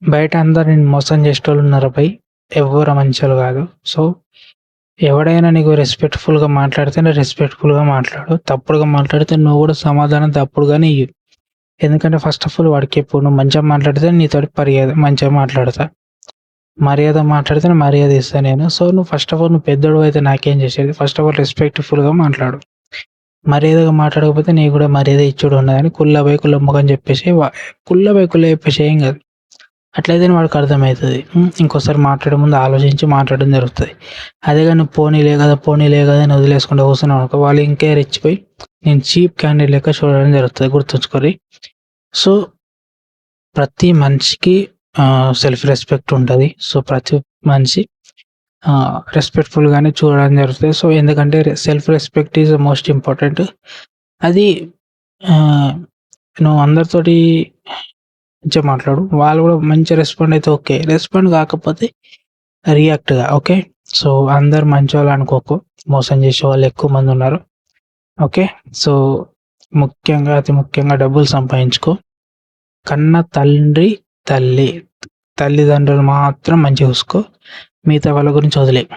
బయట అందరు నిన్ను మోసం చేసేటోళ్ళున్నారు బయ్. ఎవ్వరు మంచోళ్ళు కాదు. సో, ఎవడైనా నీకు రెస్పెక్ట్‌ఫుల్‌గా మాట్లాడితేనే రెస్పెక్ట్‌ఫుల్‌గా మాట్లాడు. తప్పుడుగా మాట్లాడితే నువ్వు కూడా సమాధానం తప్పుడుగానే ఇయ్యి. ఎందుకంటే ఫస్ట్ ఆఫ్ ఆల్ వాడికి చెప్పు, నువ్వు మంచిగా మాట్లాడితే నీతోటి మంచిగా మాట్లాడతా. మర్యాద మాట్లాడితే మర్యాద ఇస్తా నేను. సో, నువ్వు ఫస్ట్ ఆఫ్ ఆల్ నువ్వు పెద్దోడివి అయితే నాకేం చేసేది. ఫస్ట్ ఆఫ్ ఆల్ రెస్పెక్ట్‌ఫుల్‌గా మాట్లాడు. మర్యాదగా మాట్లాడకపోతే నీకు కూడా మర్యాద ఇచ్చుడు ఉండదని కుల్లబోయి కుల్లమ్మకం చెప్పేసి కుల్లబోయి కుల్ల చెప్పేసి ఏం కాదు. అట్లయితేనే వాడికి అర్థమవుతది. ఇంకోసారి మాట్లాడే ముందు ఆలోచించి మాట్లాడడం జరుగుతది. అదే గాని నువ్వు పోనీలే కదా అని వదిలేసుకుంటూ కూర్చున్నావనుకో, వాళ్ళు ఇంకా రెచ్చిపోయి నేను చీప్ క్యాండిడేట్ లెక్క చూడడం జరుగుతది. గుర్తుంచుకోర్రి. సో, ప్రతి మనిషికి సెల్ఫ్ రెస్పెక్ట్ ఉంటది. సో, ప్రతి మనిషి రెస్పెక్ట్‌ఫుల్‌గానే చూడడం జరుగుతది. సో, ఎందుకంటే self respect is the most important. అది నువ్వు అందరితోటి మంచిగా మాట్లాడు. వాళ్ళు కూడా మంచిగా రెస్పాండ్ అయితే ఓకే. రెస్పాండ్ కాకపోతే రియాక్ట్‌గా ఓకే. సో, అందరు మంచోళ్ళు అనుకోకు. మోసం చేసేవాళ్ళు ఎక్కువ మంది ఉన్నారు. ఓకే. సో, అతి ముఖ్యంగా డబ్బులు సంపాదించుకో. కన్న తండ్రి, తల్లిదండ్రులు మాత్రం మంచిగా చూసుకో. మిగతా వాళ్ళ గురించి వదిలేయి.